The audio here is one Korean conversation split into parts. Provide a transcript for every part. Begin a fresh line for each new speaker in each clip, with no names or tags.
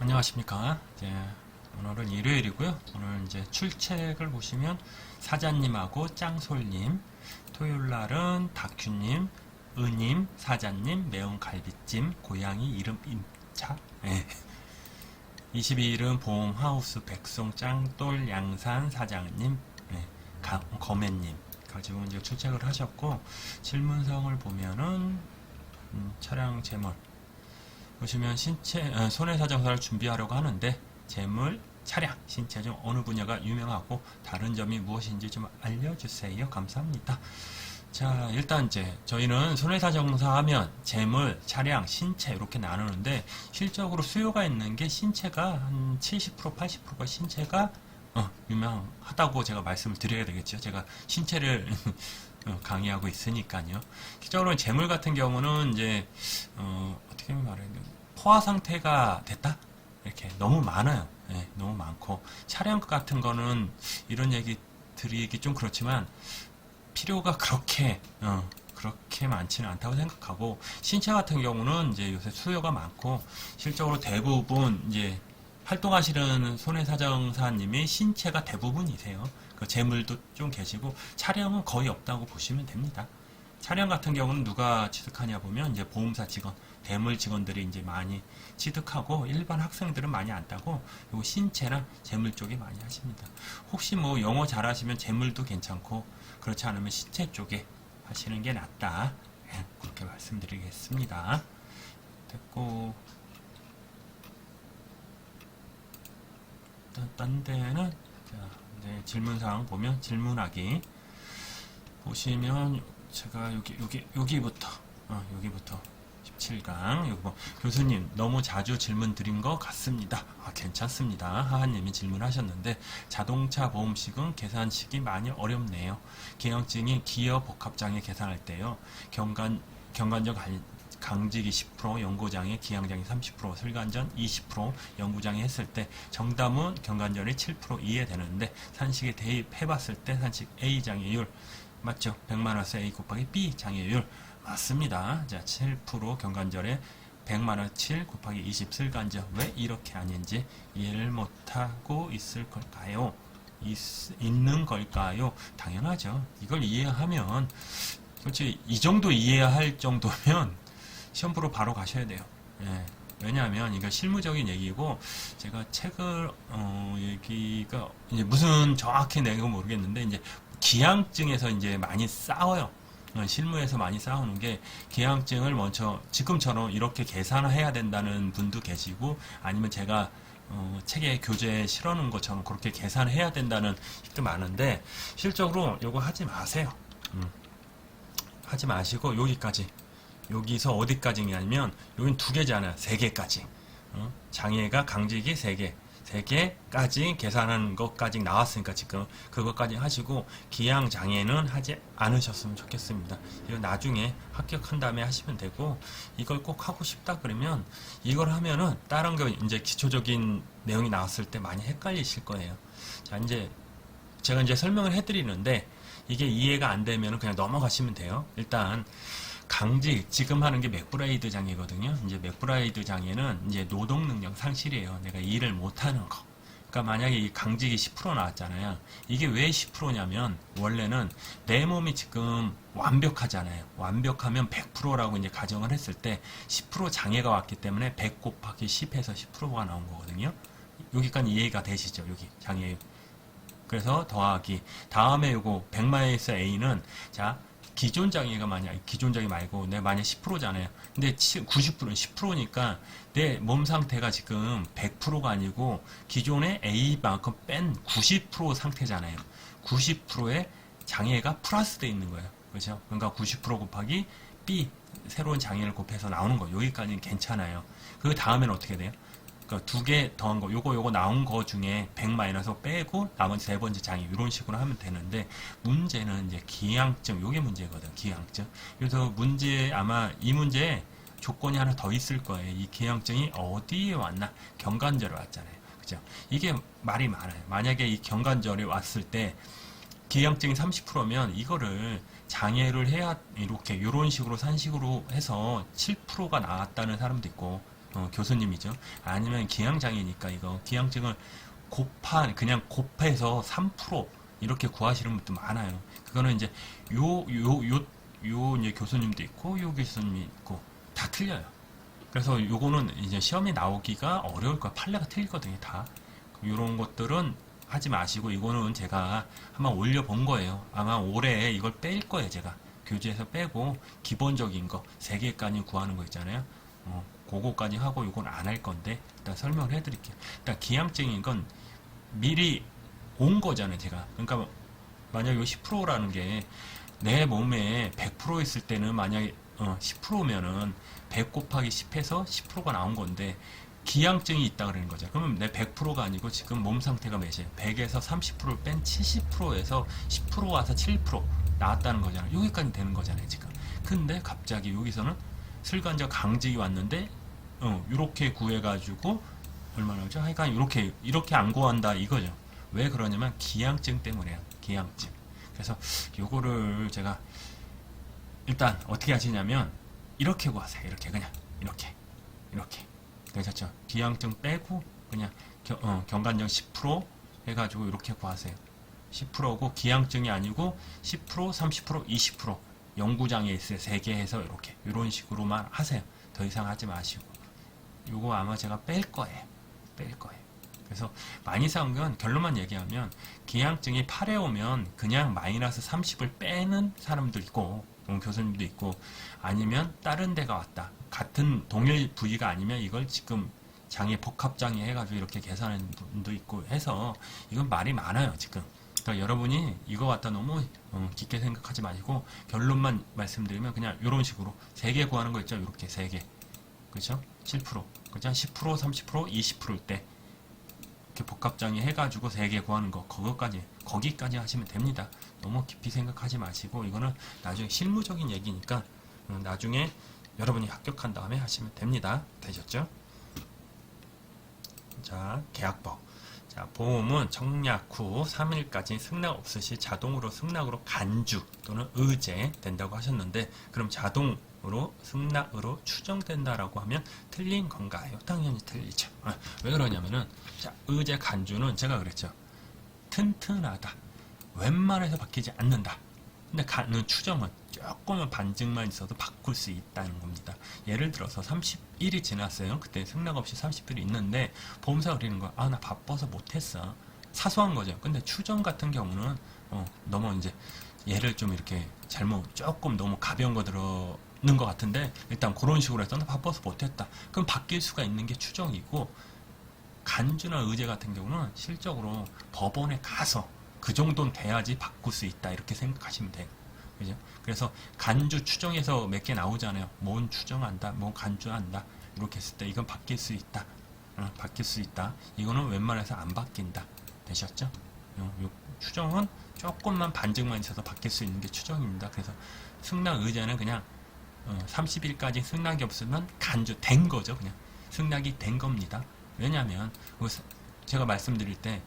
안녕하십니까. 오늘은 일요일이고요. 오늘 이제 출첵을 보시면 사자님하고 짱솔님, 토요일 날은 다큐님, 은님, 사자님, 매운 갈비찜, 고양이 이름 임차, 22일은 보험하우스 백송, 짱돌, 양산, 사장님, 거매님 가지고 이제 출첵을 하셨고, 질문성을 보면은 차량 재물 보시면 손해사정사를 준비하려고 하는데 재물, 차량, 신체 중 어느 분야가 유명하고 다른 점이 무엇인지 좀 알려주세요. 감사합니다. 자, 일단 이제 저희는 손해사정사 하면 재물, 차량, 신체 이렇게 나누는데 실적으로 수요가 있는 게 신체가 한 70%, 80%가 신체가 유명하다고 제가 말씀을 드려야 되겠죠. 제가 신체를 강의하고 있으니까요. 실적으로 재물 같은 경우는 이제 어떻게 말해야 되나, 포화 상태가 됐다? 이렇게 너무 많아요. 너무 많고 차량 같은 거는 이런 얘기 드리기 좀 그렇지만 필요가 그렇게 많지는 않다고 생각하고, 신체 같은 경우는 이제 요새 수요가 많고 실적으로 대부분 이제 활동하시는 손해사정사님이 신체가 대부분이세요. 그 재물도 좀 계시고 차량은 거의 없다고 보시면 됩니다. 차량 같은 경우는 누가 취득하냐 보면 이제 보험사 직원, 대물 직원들이 이제 많이 취득하고 일반 학생들은 많이 안 따고 요 신체나 재물 쪽에 많이 하십니다. 혹시 뭐 영어 잘하시면 재물도 괜찮고 그렇지 않으면 신체 쪽에 하시는 게 낫다. 그렇게 말씀드리겠습니다. 됐고, 딴 데는 자, 이제 질문사항 보면 질문하기 보시면 제가 여기부터 17강 여기 뭐 교수님 너무 자주 질문 드린 것 같습니다. 괜찮습니다. 하하님이 질문하셨는데 자동차 보험식은 계산식이 많이 어렵네요. 기형증이 기어 복합장애 계산할 때요. 경관적 강직이 10%, 연고장애, 기항장애 30%, 슬관전 20%, 연구장애 했을 때 정답은 경관절이 7% 이해되는데 산식에 대입해봤을 때 산식 A 장애율 맞죠? 100만원에서 A 곱하기 B 장애율 맞습니다. 자, 7% 경관절에 100만원 7 곱하기 20 슬관절 왜 이렇게 아닌지 이해를 못하고 있을 걸까요? 있는 걸까요? 당연하죠. 이걸 이해하면 솔직히 이 정도 이해할 정도면 시험 보러 바로 가셔야 돼요. 왜냐하면 이거 실무적인 얘기고 제가 책을 얘기가 이제 무슨 정확히 내용은 모르겠는데 이제 기항증에서 이제 많이 싸워요. 실무에서 많이 싸우는 게 기항증을 먼저 지금처럼 이렇게 계산을 해야 된다는 분도 계시고 아니면 제가 책에 교재에 실어놓은 것처럼 그렇게 계산을 해야 된다는 책도 많은데 실적으로 이거 하지 마세요. 하지 마시고 여기서 어디까지냐면 여긴 2개잖아요. 3개까지. 장애가 강직이 3개까지 계산하는 것까지 나왔으니까 지금 그것까지 하시고 기양 장애는 하지 않으셨으면 좋겠습니다. 이거 나중에 합격한 다음에 하시면 되고, 이걸 꼭 하고 싶다 그러면 이걸 하면은 다른 거 이제 기초적인 내용이 나왔을 때 많이 헷갈리실 거예요. 자, 이제 제가 이제 설명을 해드리는데 이게 이해가 안 되면 그냥 넘어가시면 돼요. 일단 강직, 지금 하는 게 맥브라이드 장애거든요. 이제 맥브라이드 장애는 이제 노동 능력 상실이에요. 내가 일을 못하는 거. 그러니까 만약에 이 강직이 10% 나왔잖아요. 이게 왜 10%냐면 원래는 내 몸이 지금 완벽하잖아요. 완벽하면 100%라고 이제 가정을 했을 때 10% 장애가 왔기 때문에 100 곱하기 10해서 10%가 나온 거거든요. 여기까지 이해가 되시죠? 여기 장애. 그래서 더하기. 다음에 요거 100마이너스 A는 자, 기존 장애가 기존 장애 말고 내가 만약 10%잖아요. 근데 90%는 10%니까 내 몸 상태가 지금 100%가 아니고 기존의 A만큼 뺀 90% 상태잖아요. 90%의 장애가 플러스 돼 있는 거예요. 그렇죠? 그러니까 90% 곱하기 B 새로운 장애를 곱해서 나오는 거. 여기까지는 괜찮아요. 그 다음에는 어떻게 돼요? 그러니까 2개 더한 거, 요거 나온 거 중에 100 마이너스 빼고 나머지 3번째 장애 이런 식으로 하면 되는데, 문제는 이제 기항증, 요게 문제거든. 기항증. 그래서 문제 아마 이 문제에 조건이 하나 더 있을 거예요. 이 기항증이 어디에 왔나? 경관절에 왔잖아요. 그죠? 이게 말이 많아요. 만약에 이 경관절에 왔을 때 기항증이 30%면 이거를 장애를 해야 이렇게 요런 식으로 산식으로 해서 7%가 나왔다는 사람도 있고, 교수님이죠. 아니면 기양장애니까 이거 기양증을 그냥 곱해서 3% 이렇게 구하시는 분도 많아요. 그거는 이제 요 이제 교수님도 있고 요 교수님이 있고 다 틀려요. 그래서 요거는 이제 시험에 나오기가 어려울 거야. 판례가 틀리거든요, 다. 요런 것들은 하지 마시고 이거는 제가 한번 올려본 거예요. 아마 올해 이걸 뺄 거예요, 제가. 교재에서 빼고 기본적인 거 3개까지 구하는 거 있잖아요. 그거까지 하고 이건 안 할 건데 일단 설명을 해드릴게요. 일단 기양증인 건 미리 온 거잖아요, 제가. 그러니까 만약 요 10%라는 게 내 몸에 100% 있을 때는 만약에 10%면은 100 곱하기 10해서 10%가 나온 건데 기양증이 있다 그러는 거죠. 그러면 내 100%가 아니고 지금 몸 상태가 몇이에요? 100에서 30%를 뺀 70%에서 10% 와서 7% 나왔다는 거잖아요. 여기까지 되는 거잖아요, 지금. 근데 갑자기 여기서는 슬간적 강직이 왔는데 이렇게 구해가지고 얼마나 오죠? 하여간 이렇게 안 구한다 이거죠. 왜 그러냐면 기양증 때문에요. 기양증. 그래서 요거를 제가 일단 어떻게 하시냐면 이렇게 구하세요. 이렇게 그냥 이렇게 되셨죠? 기양증 빼고 그냥 경관정 10% 해가지고 이렇게 구하세요. 10%고 기양증이 아니고 10%, 30%, 20% 영구장애 있어요. 3개 해서 이런 식으로만 하세요. 더 이상 하지 마시고. 요거 아마 제가 뺄 거예요. 그래서 많이 싸운 건 결론만 얘기하면 기양증이 8에 오면 그냥 마이너스 30을 빼는 사람도 있고 교수님도 있고 아니면 다른 데가 왔다. 같은 동일 부위가 아니면 이걸 지금 장애 복합장애 해가지고 이렇게 계산하는 분도 있고 해서 이건 말이 많아요 지금. 그러니까 여러분이 이거 갖다 너무 깊게 생각하지 마시고 결론만 말씀드리면 그냥 이런 식으로 3개 구하는 거 있죠. 이렇게 3개. 그렇죠? 7%. 그렇죠? 10%, 30%, 20%일 때 이렇게 복합장애 해가지고 3개 구하는 거 거기까지 하시면 됩니다. 너무 깊이 생각하지 마시고 이거는 나중에 실무적인 얘기니까 나중에 여러분이 합격한 다음에 하시면 됩니다. 되셨죠? 자, 계약법. 자, 보험은 청약 후 3일까지 승낙 없으시 자동으로 승낙으로 간주 또는 의제 된다고 하셨는데 그럼 자동으로 승낙으로 추정된다라고 하면 틀린 건가요? 당연히 틀리죠. 왜 그러냐면은 자, 의제 간주는 제가 그랬죠. 튼튼하다. 웬만해서 바뀌지 않는다. 근데 추정은 조금은 반증만 있어도 바꿀 수 있다는 겁니다. 예를 들어서 30일이 지났어요. 그때 승낙 없이 30일이 있는데 보험사가 그러는 거야. 나 바빠서 못했어. 사소한 거죠. 근데 추정 같은 경우는 너무 이제 얘를 좀 이렇게 조금 너무 가벼운 거 들어는 것 같은데 일단 그런 식으로 해서 나 바빠서 못했다. 그럼 바뀔 수가 있는 게 추정이고 간주나 의제 같은 경우는 실적으로 법원에 가서 그 정도는 돼야지 바꿀 수 있다 이렇게 생각하시면 돼요. 그죠? 그래서 간주 추정에서 몇 개 나오잖아요. 뭔 추정한다, 뭔 간주한다 이렇게 했을 때 이건 바뀔 수 있다. 바뀔 수 있다. 이거는 웬만해서 안 바뀐다. 되셨죠? 요 추정은 조금만 반증만 있어서 바뀔 수 있는 게 추정입니다. 그래서 승낙 의제는 그냥 30일까지 승낙이 없으면 간주 된 거죠. 그냥 승낙이 된 겁니다. 왜냐하면 제가 말씀드릴 때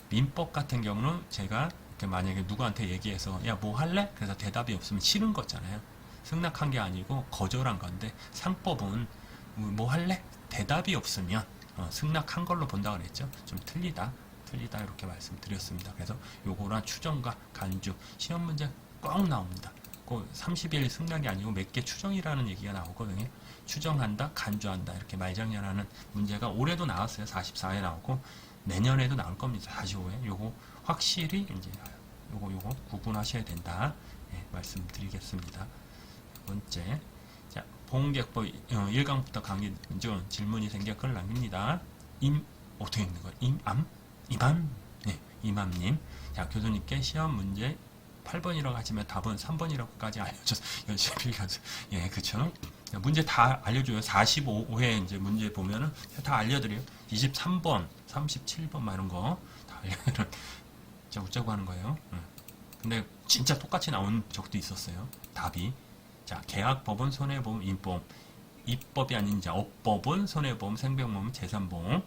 민법 같은 경우는 제가 만약에 누구한테 얘기해서 야 뭐 할래? 그래서 대답이 없으면 싫은 거잖아요. 승낙한 게 아니고 거절한 건데 상법은 뭐 할래? 대답이 없으면 승낙한 걸로 본다 그랬죠. 좀 틀리다 이렇게 말씀드렸습니다. 그래서 요거랑 추정과 간주 시험 문제 꼭 나옵니다. 꼭 30일 승낙이 아니고 몇 개 추정이라는 얘기가 나오거든요. 추정한다, 간주한다 이렇게 말장난하는 문제가 올해도 나왔어요. 44회 나오고 내년에도 나올 겁니다. 45회. 요거 확실히 이제 요거 구분하셔야 된다. 네, 말씀드리겠습니다. 두 번째. 자, 보험계약법 1강부터 강의 중 질문이 생겨 글 남깁니다. 어떻게 읽는 거예요? 임암? 네, 임암님. 자, 교수님께 시험 문제 8번이라고 하시면 답은 3번이라고까지 알려줘서 열심히 읽어서 예, 그쵸? 문제 다 알려줘요. 45회 이제 문제 보면은 다 알려드려요. 23번, 37번 막 이런 거 다 알려드려요. 진짜 웃자고 하는 거예요. 근데 진짜 똑같이 나온 적도 있었어요. 답이. 자, 계약법은 손해보험, 인보험. 입법이 아닌 이제 업법은 손해보험, 생명보험, 재산보험.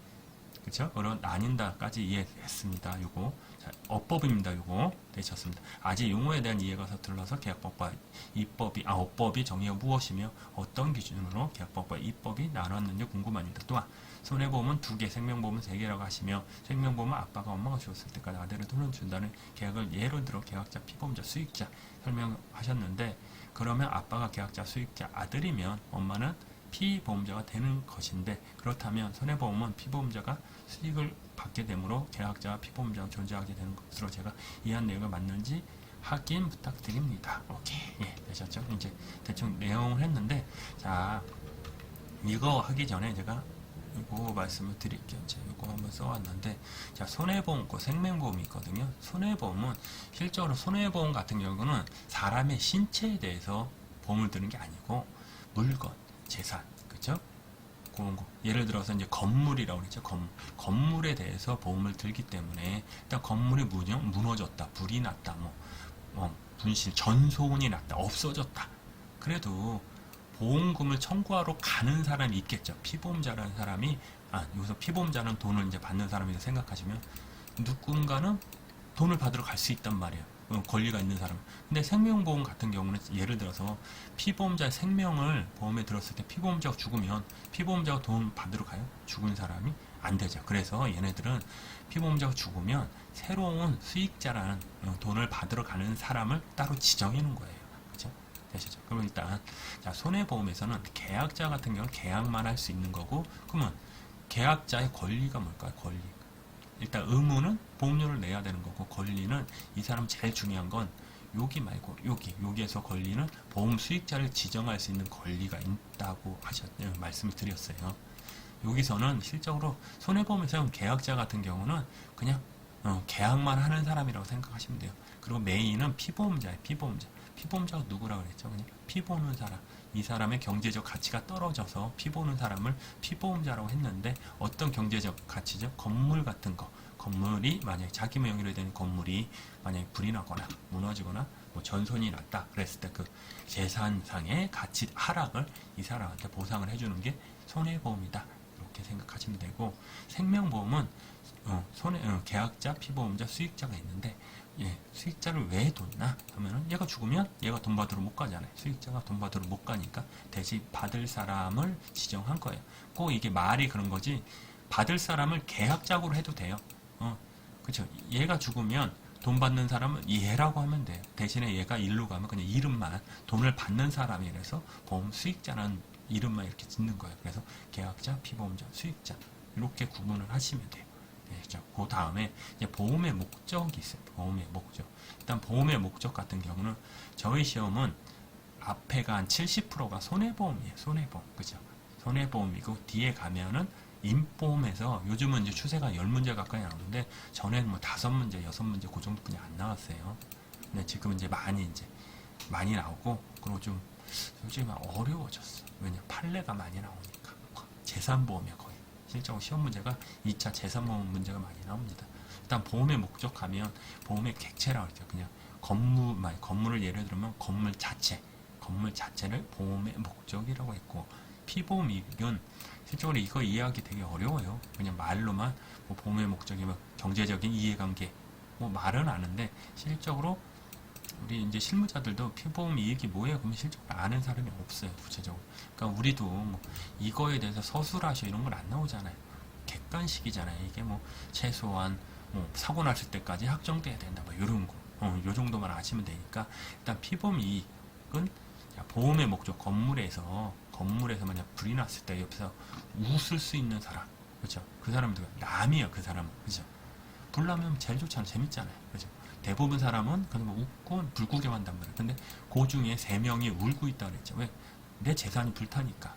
그쵸? 나뉜다까지 이해했습니다. 요거. 자, 어법입니다. 요거. 되셨습니다. 아직 용어에 대한 이해가 서툴러서 계약법과 입법이, 어법이 정의가 무엇이며 어떤 기준으로 계약법과 입법이 나눴는지 궁금합니다. 또한, 손해보험은 2개, 생명보험은 3개라고 하시며, 생명보험은 아빠가 엄마가 죽었을 때까지 아들을 돈을 준다는 계약을 예로 들어 계약자, 피보험자, 수익자 설명하셨는데, 그러면 아빠가 계약자, 수익자, 아들이면 엄마는 피보험자가 되는 것인데, 그렇다면 손해보험은 피보험자가 수익을 받게 되므로 계약자와 피보험자가 존재하게 되는 것으로 제가 이해한 내용이 맞는지 확인 부탁드립니다. 오케이. 예, 되셨죠? 이제 대충 내용을 했는데, 자, 이거 하기 전에 제가 이거 말씀을 드릴게요. 제가 이거 한번 써왔는데, 자, 손해보험 있고 생명보험이 있거든요. 손해보험은 실제로 손해보험 같은 경우는 사람의 신체에 대해서 보험을 드는 게 아니고 물건, 재산, 그쵸? 그런 거. 예를 들어서 이제 건물이라고 그랬죠. 건물에 대해서 보험을 들기 때문에 일단 건물이 무너졌다, 불이 났다, 분실, 전손이 났다, 없어졌다. 그래도 보험금을 청구하러 가는 사람이 있겠죠. 피보험자라는 사람이, 여기서 피보험자는 돈을 이제 받는 사람이라고 생각하시면 누군가는 돈을 받으러 갈 수 있단 말이에요. 권리가 있는 사람. 근데 생명보험 같은 경우는 예를 들어서 피보험자의 생명을 보험에 들었을 때 피보험자가 죽으면 피보험자가 돈 받으러 가요? 죽은 사람이? 안 되죠. 그래서 얘네들은 피보험자가 죽으면 새로운 수익자라는 돈을 받으러 가는 사람을 따로 지정해 놓은 거예요. 그렇죠? 되시죠? 그럼 일단 자, 손해보험에서는 계약자 같은 경우는 계약만 할 수 있는 거고, 그러면 계약자의 권리가 뭘까요? 권리. 일단 의무는 보험료를 내야 되는 거고, 권리는 이 사람 제일 중요한 건 여기 말고 여기에서 권리는 보험 수익자를 지정할 수 있는 권리가 있다고 말씀을 드렸어요. 여기서는 실적으로 손해보험에서는 계약자 같은 경우는 그냥 계약만 하는 사람이라고 생각하시면 돼요. 그리고 메인은 피보험자예요. 피보험자가 누구라고 그랬죠? 그냥 피보는 사람. 이 사람의 경제적 가치가 떨어져서 피보는 사람을 피보험자라고 했는데, 어떤 경제적 가치죠? 건물 같은 거. 건물이 만약에 자기 명의로 된 건물이 만약에 불이 나거나 무너지거나 전손이 났다 그랬을 때 그 재산상의 가치 하락을 이 사람한테 보상을 해주는 게 손해보험이다. 이렇게 생각하시면 되고, 생명보험은 계약자, 피보험자, 수익자가 있는데, 수익자를 왜 뒀나 하면은 얘가 죽으면 얘가 돈 받으러 못 가잖아요. 수익자가 돈 받으러 못 가니까 대신 받을 사람을 지정한 거예요. 꼭 이게 말이 그런 거지, 받을 사람을 계약적으로 해도 돼요. 그쵸. 얘가 죽으면 돈 받는 사람은 얘라고 하면 돼요. 대신에 얘가 일로 가면 그냥 이름만 돈을 받는 사람이라서 보험 수익자라는 이름만 이렇게 짓는 거예요. 그래서 계약자, 피보험자, 수익자 이렇게 구분을 하시면 돼요. 그 다음에 이제 보험의 목적이 있어요. 보험의 목적. 일단 보험의 목적 같은 경우는 저희 시험은 앞에가 한 70%가 손해보험이에요. 손해보험. 그죠? 손해보험이고 뒤에 가면은 인보험에서 요즘은 이제 추세가 10문제 가까이 나오는데 전에는 5문제, 6문제 그 정도 그냥 안 나왔어요. 근데 지금 이제 많이 나오고, 그리고 좀 솔직히 어려워졌어. 왜냐? 판례가 많이 나오니까. 재산보험이야 거의. 실제로 시험 문제가 2차 재산보험 문제가 많이 나옵니다. 일단 보험의 목적 가면 보험의 객체라고 하죠. 그냥 건물을 예를 들면 건물 자체를 보험의 목적이라고 했고, 피보험 이익은 실제로 이거 이해하기 되게 어려워요. 그냥 말로만 보험의 목적이 경제적인 이해관계 말은 아는데, 실적으로 우리 이제 실무자들도 피보험 이익이 뭐예요? 그러면 실적으로 아는 사람이 없어요, 구체적으로. 그러니까 우리도 이거에 대해서 서술하셔 이런 건 안 나오잖아요. 객관식이잖아요. 이게 최소한 사고 났을 때까지 확정돼야 된다, 이런 거. 요 정도만 아시면 되니까, 일단 피보험 이익은 보험의 목적, 건물에서 만약 불이 났을 때 옆에서 웃을 수 있는 사람, 그렇죠? 그 사람은 남이에요, 그 사람은, 그렇죠? 불 나면 제일 좋잖아요, 재밌잖아요, 그렇죠? 대부분 사람은 그냥 웃고 불구경한단 말이에요. 근데 그 중에 3명이 울고 있다 그랬죠. 왜? 내 재산이 불타니까.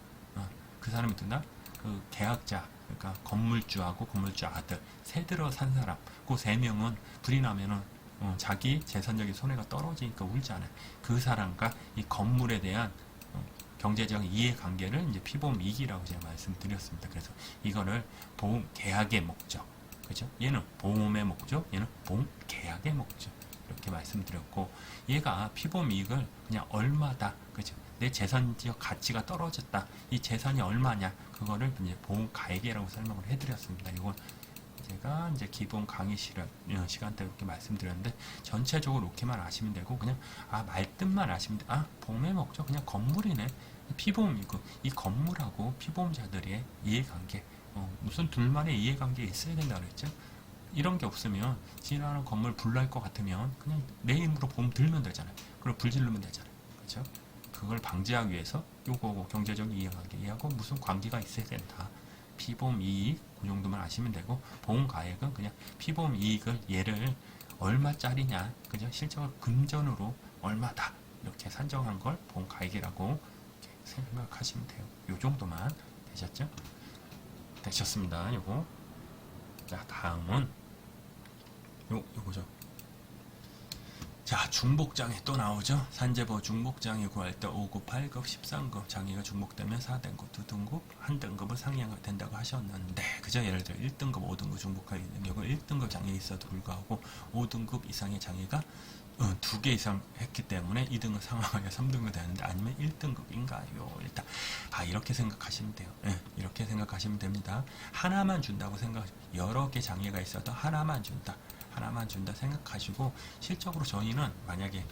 그 사람이 든다? 그 계약자, 그러니까 건물주하고 건물주 아들, 새들어 산 사람, 그 3명은 불이 나면은 자기 재산적인 손해가 떨어지니까 울잖아요. 그 사람과 이 건물에 대한 경제적 이해관계를 이제 피보험 이익이라고 제가 말씀드렸습니다. 그래서 이거를 보험 계약의 목적, 그죠? 얘는 보험의 목적, 얘는 보험 계약의 목적, 이렇게 말씀드렸고, 얘가 피보험 이익을 그냥 얼마다, 그죠? 내 재산적 가치가 떨어졌다. 이 재산이 얼마냐? 그거를 이제 보험가액이라고 설명을 해드렸습니다. 이건 제가 이제 기본 강의 시간 때 이렇게 말씀드렸는데 전체적으로 이렇게만 아시면 되고 그냥 말뜻만 아시면 돼. 보험의 목적 그냥 건물이네. 피보험이고 이 건물하고 피보험자들의 이해관계 무슨 둘만의 이해관계 있어야 된다 그랬죠. 이런 게 없으면 지나가는 건물 불날 것 같으면 그냥 내 힘으로 보험 들면 되잖아요. 그리고 불 지르면 되잖아요. 그렇죠? 그걸 방지하기 위해서 요거고 경제적 이해관계 얘하고 무슨 관계가 있어야 된다. 피보험 이익 그 정도만 아시면 되고 보험 가액은 그냥 피보험 이익을 얘를 얼마짜리냐 그죠? 실적을 금전으로 얼마다 이렇게 산정한 걸 보험 가액이라고 이렇게 생각하시면 돼요. 요 정도만 되셨죠? 되셨습니다. 요거. 자, 다음은 요거죠. 자, 중복장애 또 나오죠. 산재보 중복장애 구할 때 5급, 8급, 13급 장애가 중복되면 4등급, 2등급, 1등급을 상향 된다고 하셨는데 그죠? 예를 들어 1등급, 5등급 중복하게 되는 경우 1등급 장애에 있어도 불구하고 5등급 이상의 장애가 2개 이상 했기 때문에 2등급 상황하여 3등급 되는데 아니면 1등급인가요? 일단 이렇게 생각하시면 돼요. 이렇게 생각하시면 됩니다. 하나만 준다고 여러 개 장애가 있어도 하나만 준다 생각하시고 실적으로 저희는 만약에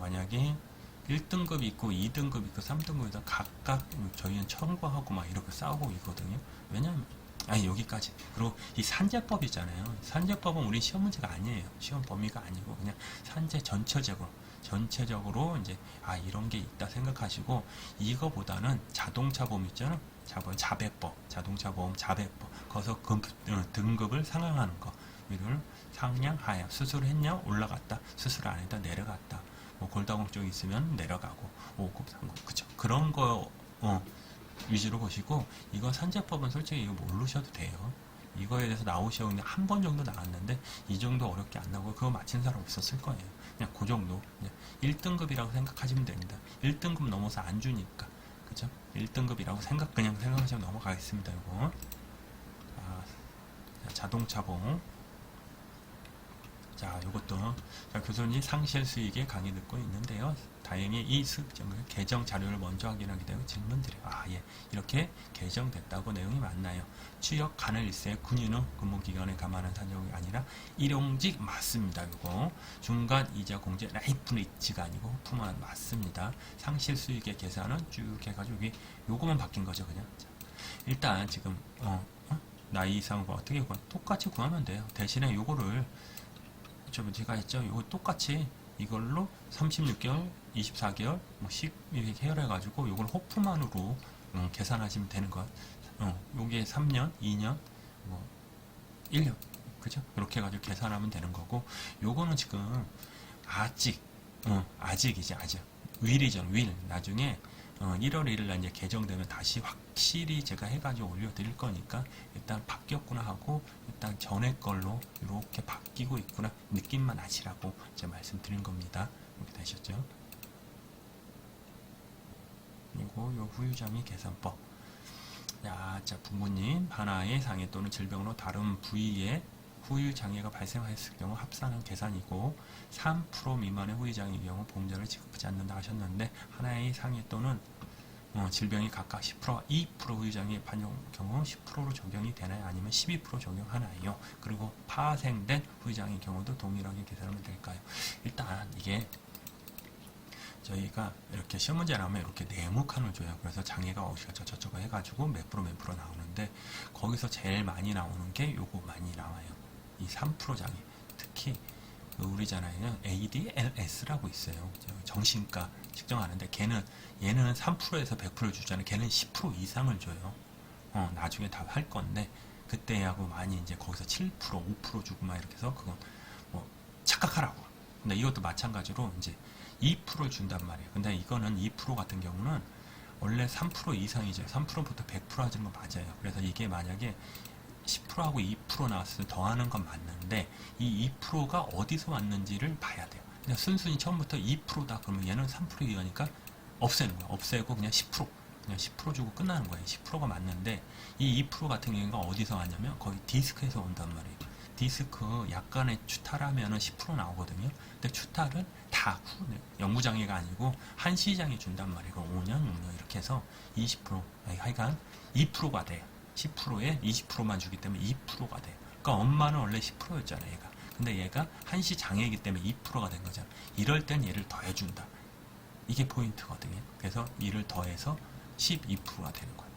만약에 1등급 있고 2등급 있고 3등급에서 각각 저희는 청구하고 막 이렇게 싸우고 있거든요. 왜냐면 여기까지. 그리고 이 산재법 있잖아요. 산재법은 우리 시험 문제가 아니에요. 시험 범위가 아니고 그냥 산재 전체적으로 이제 이런 게 있다 생각하시고 이거보다는 자동차 보험 있잖아요. 자배법, 자동차 보험 자배법. 거기서 등급을 상향하는 거. 이를 상향하여 수술했냐 올라갔다. 수술 안 했다 내려갔다. 골다공 쪽이 있으면 내려가고 5급, 3급 그죠. 그런 거 위주로 보시고 이거 산재법은 솔직히 이거 모르셔도 돼요. 이거에 대해서 나오시는데 한 번 정도 나왔는데 이 정도 어렵게 안 나오고 그거 맞힌 사람 없었을 거예요. 그냥 그 정도. 1등급이라고 생각하시면 됩니다. 1등급 넘어서 안 주니까. 그죠? 1등급이라고 그냥 생각하시면 넘어가겠습니다. 이거. 자동차 보험. 자, 요것도 교수님 상실 수익에 강의 듣고 있는데요. 다행히 이 개정 자료를 먼저 확인하게 되고 질문드려요. 이렇게 개정됐다고 내용이 맞나요? 취역 간을 일세 군인은 근무기간에 감안한 산정이 아니라 일용직 맞습니다. 요거 중간 이자 공제 라이프리치가 아니고 호프만 맞습니다. 상실 수익의 계산은 쭉 해가지고 여기 요거만 바뀐 거죠. 그냥 일단 지금 나이 이상과 어떻게 똑같이 구하면 돼요. 대신에 요거를 제가 했죠. 이거 똑같이 이걸로 36개월, 24개월, 10 이렇게 해결해가지고 이걸 호프만으로 계산하시면 되는 것. 요게 3년, 2년, 1년, 그죠? 이렇게 해가지고 계산하면 되는 거고, 요거는 지금 아직이지. 윌이죠, 윌. 나중에 1월 1일 날 이제 개정되면 다시 확실히 제가 해가지고 올려드릴 거니까 일단 바뀌었구나 하고 일단 전에 걸로 이렇게 바뀌고 있구나 느낌만 아시라고 이제 말씀드린 겁니다. 이렇게 되셨죠? 그리고 요 후유장애 계산법. 자, 부모님 하나의 장애 또는 질병으로 다른 부위에 후유장애가 발생했을 경우 합산한 계산이고 3% 미만의 후유장애의 경우 보험자를 지급하지 않는다 하셨는데 하나의 장애 또는 질병이 각각 10%, 2% 후유장애 판정 경우 10%로 적용이 되나요? 아니면 12% 적용하나요? 그리고 파생된 후유장애의 경우도 동일하게 계산하면 될까요? 일단 이게 저희가 이렇게 시험 문제 나오면 이렇게 네모칸을 줘요. 그래서 장애가 어디가 저쩌고 해가지고 몇 프로 나오는데 거기서 제일 많이 나오는 게 요거 많이 나와요. 이 3% 장애. 특히 우리잖아요. ADLS라고 있어요. 정신과 측정하는데 얘는 3%에서 100% 주잖아요. 걔는 10% 이상을 줘요. 나중에 다 할 건데 그때하고 많이 이제 거기서 7%, 5% 주고 막 이렇게 해서 그건 착각하라고. 근데 이것도 마찬가지로 이제 2%를 준단 말이에요. 근데 이거는 2% 같은 경우는 원래 3% 이상이죠. 3%부터 100% 하는 거 맞아요. 그래서 이게 만약에 10%하고 2% 나왔을 때 더하는 건 맞는데 이 2%가 어디서 왔는지를 봐야 돼요. 그냥 순순히 처음부터 2%다 그러면 얘는 3% 이하니까 없애는 거야. 없애고 그냥 10% 주고 끝나는 거예요. 10%가 맞는데 이 2% 같은 경우가 어디서 왔냐면 거의 디스크에서 온단 말이에요. 디스크 약간의 추탈하면은 10% 나오거든요. 근데 추탈은 다 다 영구장애가 아니고 한시장애 준단 말이에요. 5년, 6년 이렇게 해서 20%, 하여간 2%가 돼요. 10%에 20%만 주기 때문에 2%가 돼요. 그러니까 엄마는 원래 10%였잖아요, 얘가. 근데 얘가 한시장애이기 때문에 2%가 된 거잖아. 이럴 땐 얘를 더해준다. 이게 포인트거든요. 그래서 이를 더해서 12%가 되는 거예요.